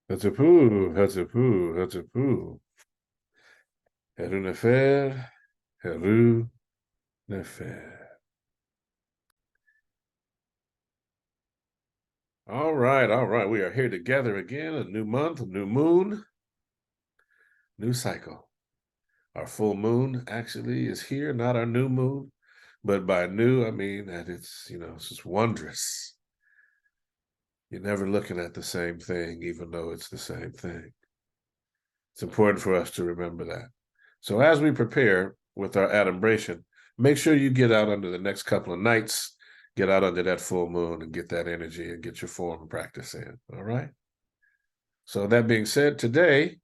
Hatapoo, hatapoo, hatapoo. Heru nefer, heru nefer. All right, all right. We are here together again. A new month, a new moon, new cycle. Our full moon actually is here, not our new moon. But by new, I mean that it's just wondrous. You're never looking at the same thing, even though it's the same thing. It's important for us to remember that. So as we prepare with our adumbration, make sure you get out under the next couple of nights, get out under that full moon and get that energy and get your form practice in, all right? So that being said, today,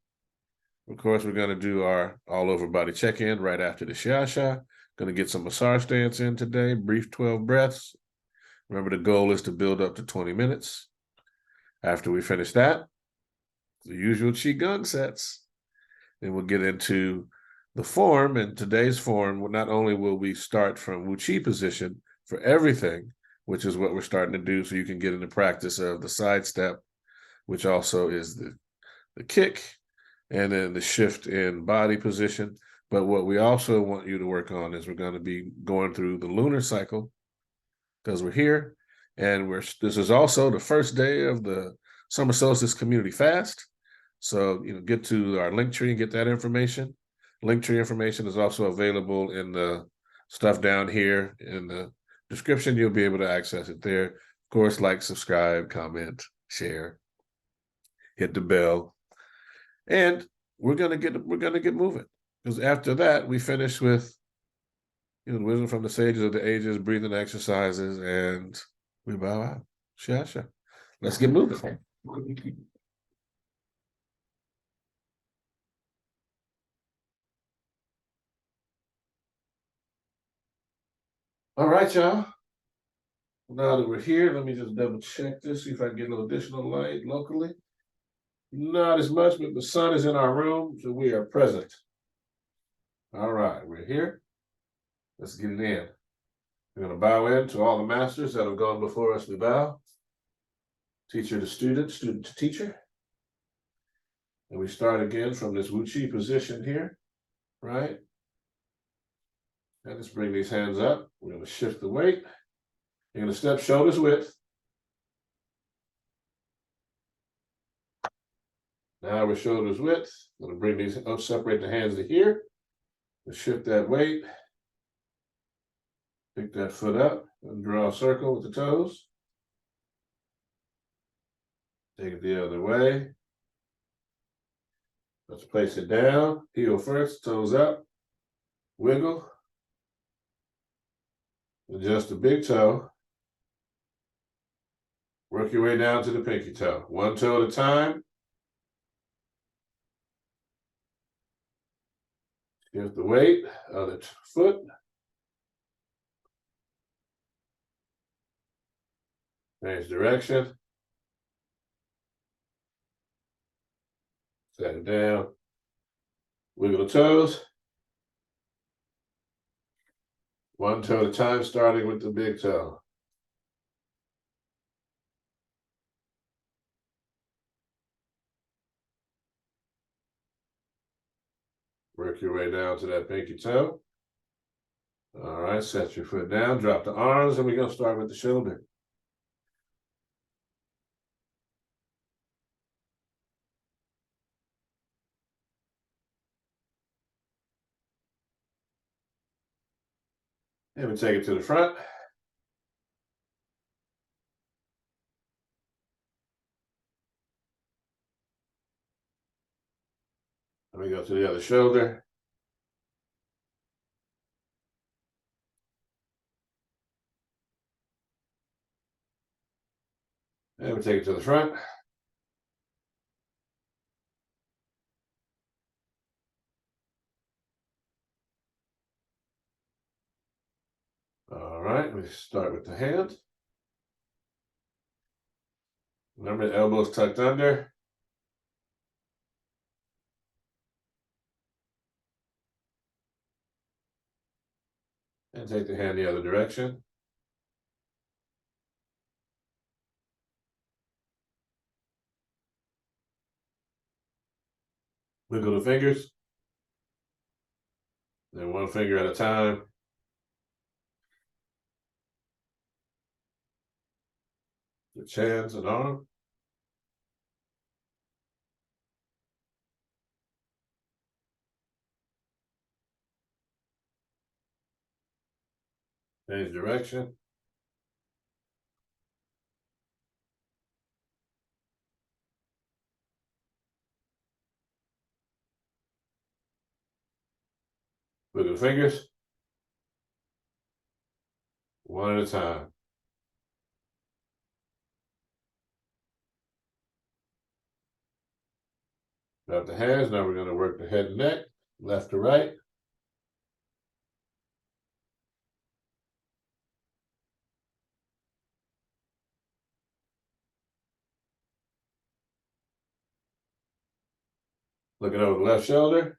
of course, we're going to do our all-over body check-in right after the Shaashaa. Going to get some Asar Stance in today, brief 12 breaths. Remember, the goal is to build up to 20 minutes. After we finish that, the usual Qigong sets. Then we'll get into the form, and today's form, not only will we start from Wu Chi position for everything, which is what we're starting to do, so you can get into practice of the side step, which also is the kick, and then the shift in body position. But what we also want you to work on is we're going to be going through the lunar cycle, because we're here, and this is also the first day of the summer solstice community fast. So, get to our link tree and get that information. Link tree information is also available in the stuff down here in the description. You'll be able to access it there. Of course, like, subscribe, comment, share, hit the bell, and we're gonna get moving, because after that we finish with the wisdom from the sages of the ages, breathing exercises, and we bow out. Shaashaa. Let's get moving. All right, y'all. Now that we're here, let me just double check this, see if I can get no additional light locally. Not as much, but the sun is in our room, so we are present. All right, we're here. Let's get it in. We're going to bow in to all the masters that have gone before us. We bow. Teacher to student, student to teacher. And we start again from this Wu Chi position here, right? And let's bring these hands up. We're going to shift the weight. You're going to step shoulders width. Now we're shoulders width. I'm going to bring these up, separate the hands to here. Let's shift that weight. Pick that foot up and draw a circle with the toes. Take it the other way. Let's place it down. Heel first, toes up. Wiggle. Adjust the big toe. Work your way down to the pinky toe. One toe at a time. Shift the weight of the foot. Change direction. Set it down. Wiggle the toes. One toe at a time, starting with the big toe. Work your way down to that pinky toe. All right, set your foot down, drop the arms, and we're going to start with the shoulder. And we take it to the front. And we go to the other shoulder. And we take it to the front. All right, we start with the hand. Remember, the elbows tucked under. And take the hand the other direction. Wiggle the fingers. Then one finger at a time. The chins and arm. Change direction. Wiggle the fingers. One at a time. Drop the hands. Now we're going to work the head and neck, left to right. Looking over the left shoulder.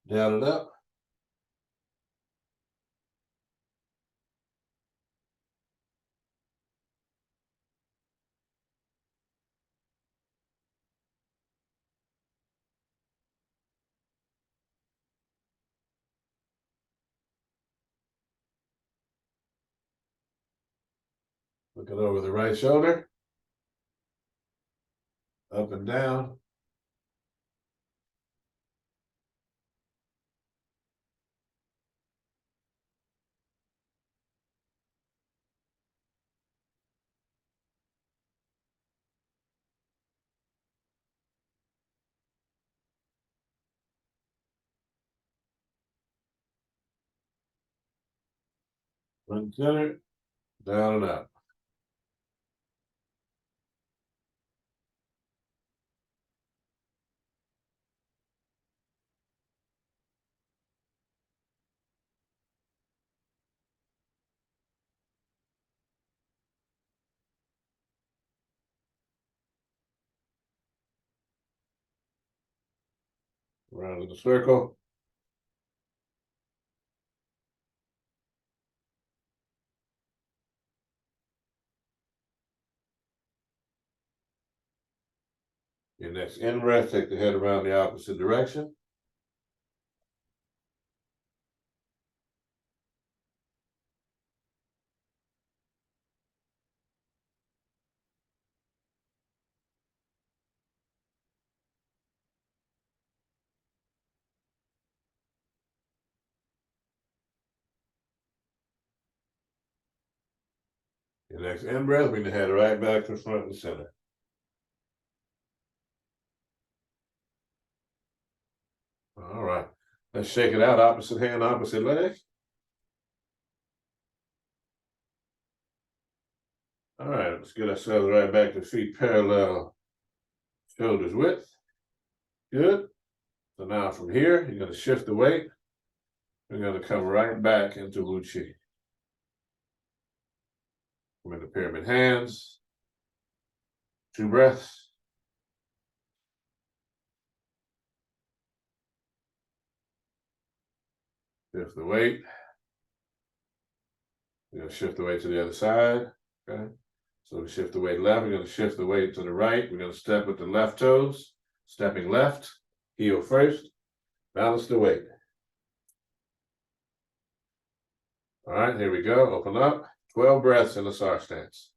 Down and up. Looking over the right shoulder. Up and down. Front center. Down and up. Around in the circle. Your next in breath, take the head around the opposite direction. Your next in breath, bring the head right back to front and center. All right. Let's shake it out. Opposite hand, opposite leg. All right, let's get ourselves right back to feet parallel, shoulders width. Good. So now from here, you're going to shift the weight. We're going to come right back into Wu Chi. Come into pyramid hands. 2 breaths. Shift the weight. We're going to shift the weight to the other side. Okay. So we shift the weight left. We're going to shift the weight to the right. We're going to step with the left toes. Stepping left. Heel first. Balance the weight. All right, here we go. Open up. 12 breaths in the Asar Stance.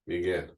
Begin.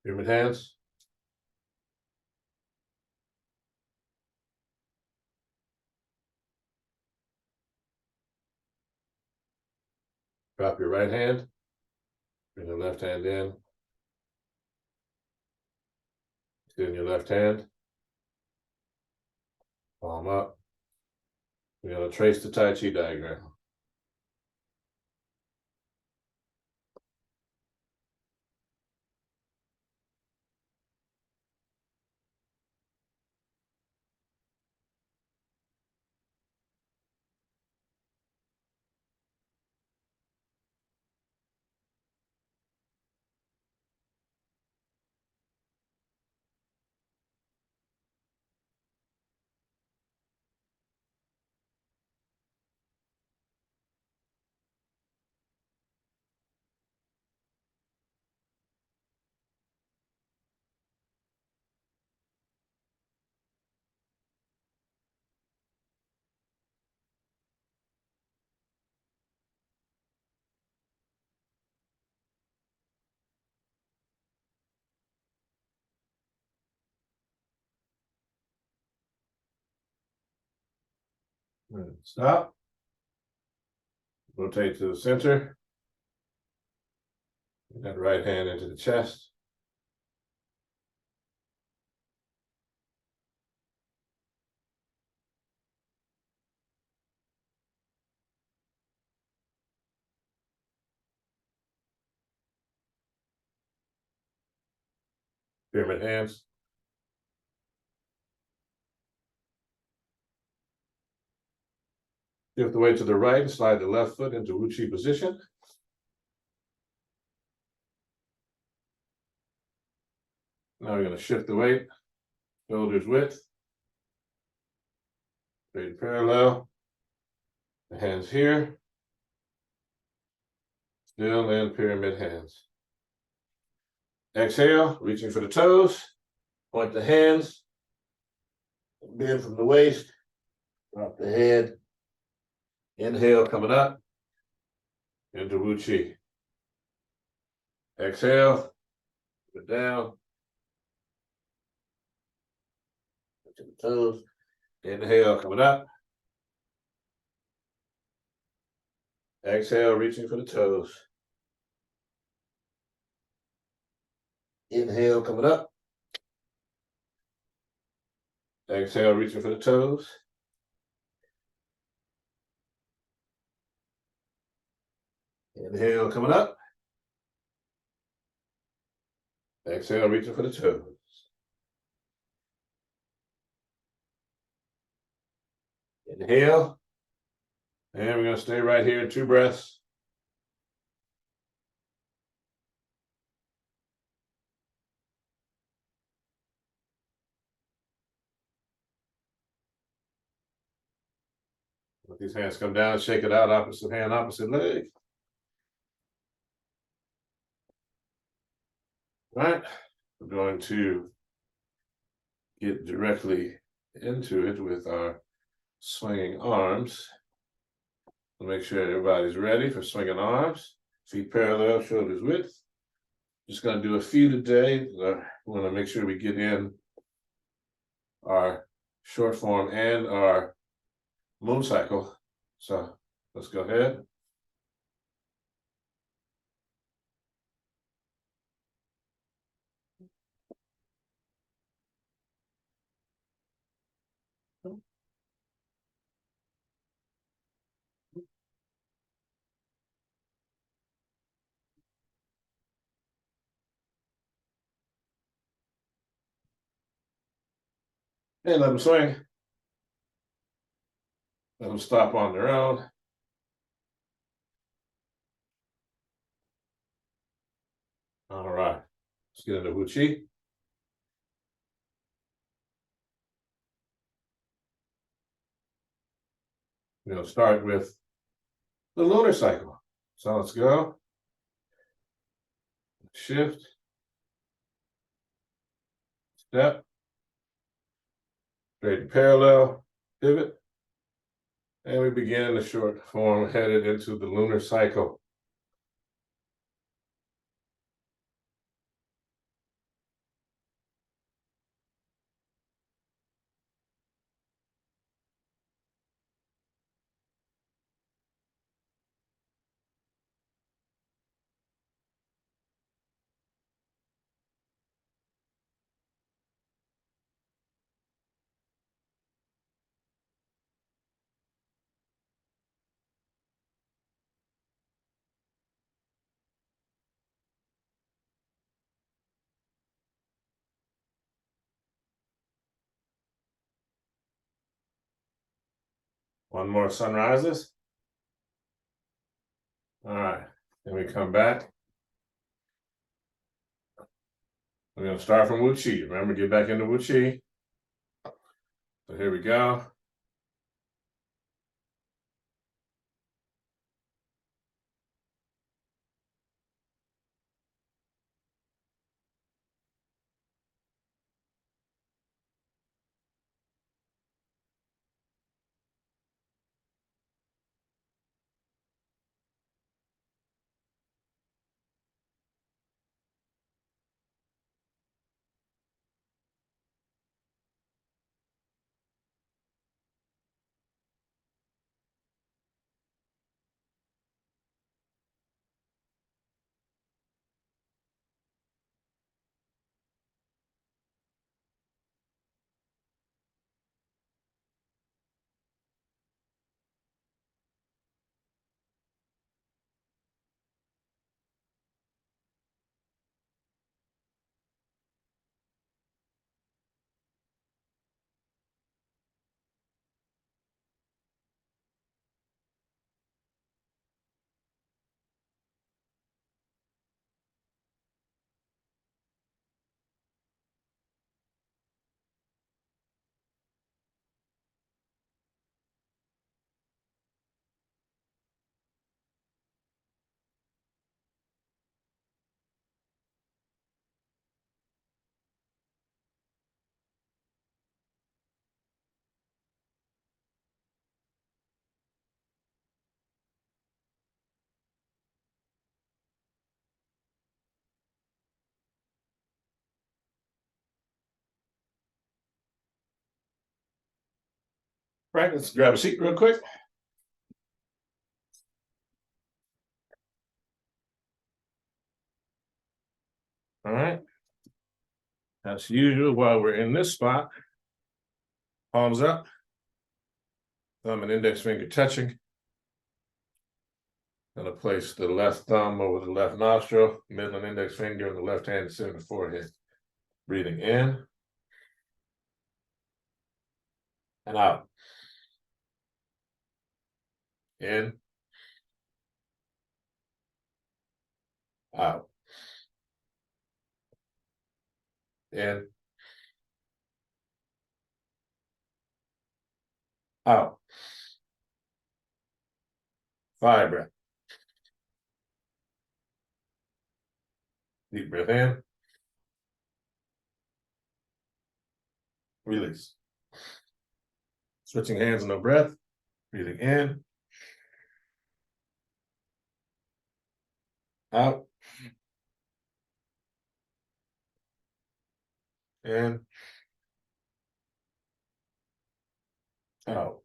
Pyramid hands. Drop your right hand. Bring your left hand in. Extend your left hand. Palm up. We're going to trace the Tai Chi diagram. Stop. Rotate to the center. Bring that right hand into the chest. Pyramid hands. Shift the weight to the right and slide the left foot into Wu Chi position. Now we're going to shift the weight, shoulders width, straight and parallel. The hands here, still in pyramid hands. Exhale, reaching for the toes, point the hands, bend from the waist, drop the head. Inhale, coming up into Wu Chi. Exhale, put it down, to the toes. Inhale, coming up. Exhale, reaching for the toes. Inhale, coming up. Exhale, reaching for the toes. Inhale, coming up. Exhale, reaching for the toes. Inhale. And we're going to stay right here, 2 breaths. Let these hands come down, shake it out, opposite hand, opposite leg. All right, we're going to get directly into it with our swinging arms. Make sure everybody's ready for swinging arms. Feet parallel, shoulders width. Just going to do a few today. We want to make sure we get in our short form and our moon cycle. So let's go ahead. And let them swing. Let them stop on their own. All right, let's get into Wu Chi. We're going to start with the lunar cycle. So let's go. Shift. Step. Straight and parallel. Pivot. And we begin the short form headed into the lunar cycle. One more sunrises. All right, then we come back. We're going to start from Wu Chi. Remember, get back into Wu Chi. So here we go. Right, let's grab a seat real quick. All right. As usual, while we're in this spot, palms up, thumb and index finger touching. Gonna place the left thumb over the left nostril, middle and index finger on the left hand center of the forehead. Breathing in and out. In, out. In, out. 5 breath. Deep breath in. Release. Switching hands, no breath. Breathing in. Out. In. Out.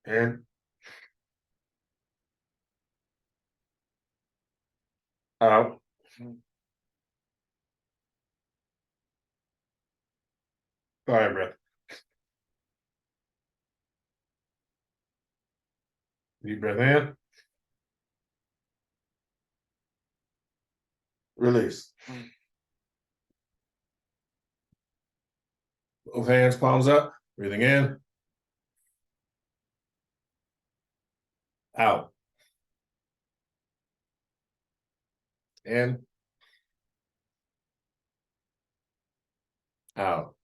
In. Out. 5 breath. Deep breath in. Release. Both hands, palms up. Breathing in. Out. In. Out.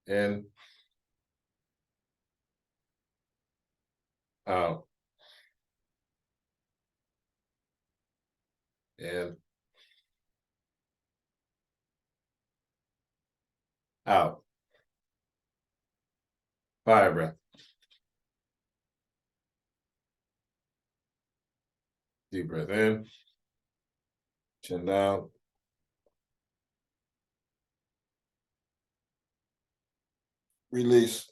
In. Out. In. Out. 5 breath. Deep breath in. Chin down. Release.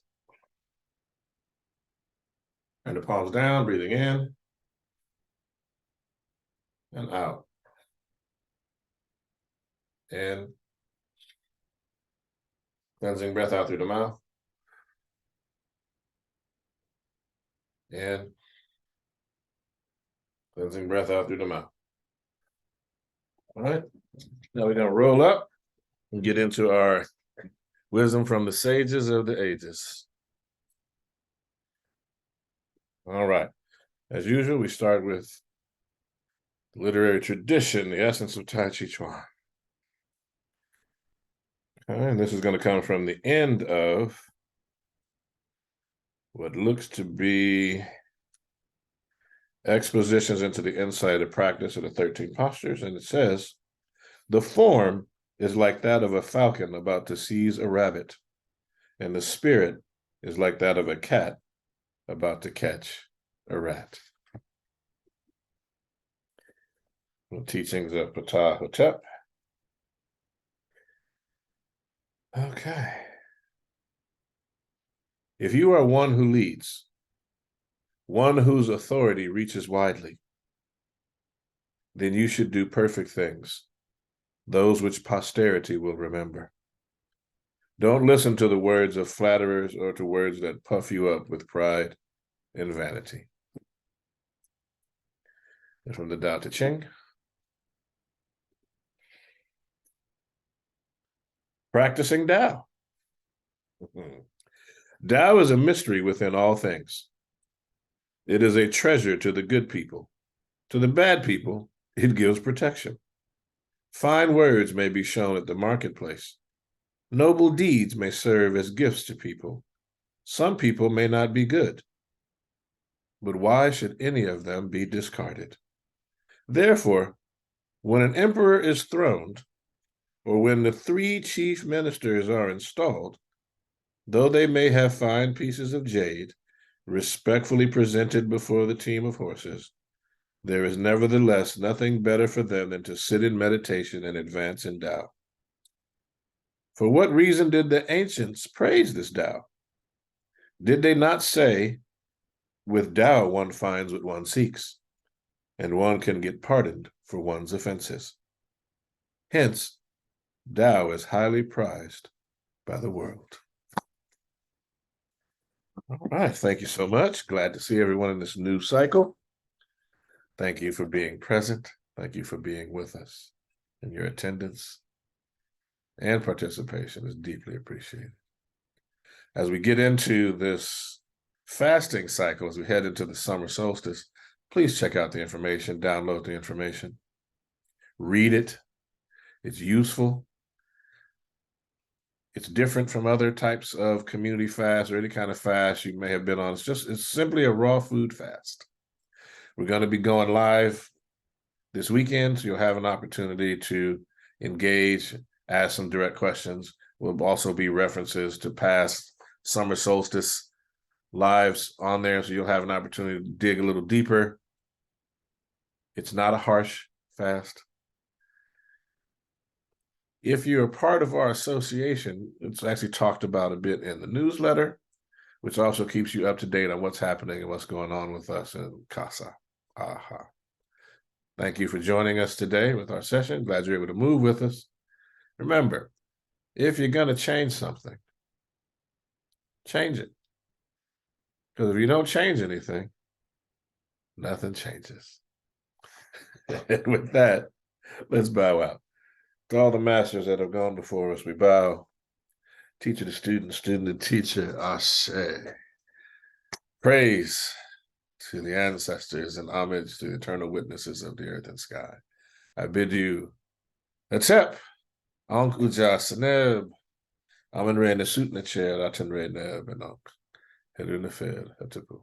And the palms down, breathing in and out. In. Cleansing breath out through the mouth. In. Cleansing breath out through the mouth. All right. Now we're going to roll up and get into our wisdom from the sages of the ages. All right. As usual, we start with literary tradition, the essence of Tai Chi Chuan. Okay, and this is going to come from the end of what looks to be expositions into the insight of practice of the 13 postures. And it says, the form is like that of a falcon about to seize a rabbit, and the spirit is like that of a cat about to catch a rat. The teachings of Ptah Hotep. Okay. If you are one who leads, one whose authority reaches widely, then you should do perfect things, those which posterity will remember. Don't listen to the words of flatterers or to words that puff you up with pride and vanity. And from the Tao Te Ching. Practicing Tao. Tao is a mystery within all things. It is a treasure to the good people. To the bad people, it gives protection. Fine words may be shown at the marketplace. Noble deeds may serve as gifts to people. Some people may not be good. But why should any of them be discarded? Therefore, when an emperor is throned, or when the 3 chief ministers are installed, though they may have fine pieces of jade respectfully presented before the team of horses, there is nevertheless nothing better for them than to sit in meditation and advance in Tao. For what reason did the ancients praise this Tao? Did they not say, with Tao one finds what one seeks, and one can get pardoned for one's offenses? Hence, Tao is highly prized by the world. All right, thank you so much. Glad to see everyone in this new cycle. Thank you for being present. Thank you for being with us. And your attendance and participation is deeply appreciated. As we get into this fasting cycle, as we head into the summer solstice, please check out the information, download the information, read it. It's useful. It's different from other types of community fast or any kind of fast you may have been on. It's simply a raw food fast. We're going to be going live this weekend, so you'll have an opportunity to engage, ask some direct questions. Will also be references to past summer solstice lives on there, so you'll have an opportunity to dig a little deeper. It's not a harsh fast. If you're a part of our association, it's actually talked about a bit in the newsletter, which also keeps you up to date on what's happening and what's going on with us in KhASA. Aha. Thank you for joining us today with our session. Glad you're able to move with us. Remember, if you're going to change something, change it. Because if you don't change anything, nothing changes. And with that, let's bow out. To all the masters that have gone before us, we bow. Teacher to student, student to teacher, Ashe. Praise to the ancestors and homage to the eternal witnesses of the earth and sky. I bid you, Atep, Ankh Uja Seneb, Amen Re Nesut Necher, Aten Re Neb, and Ankh, Heru Nefer, Hatipu.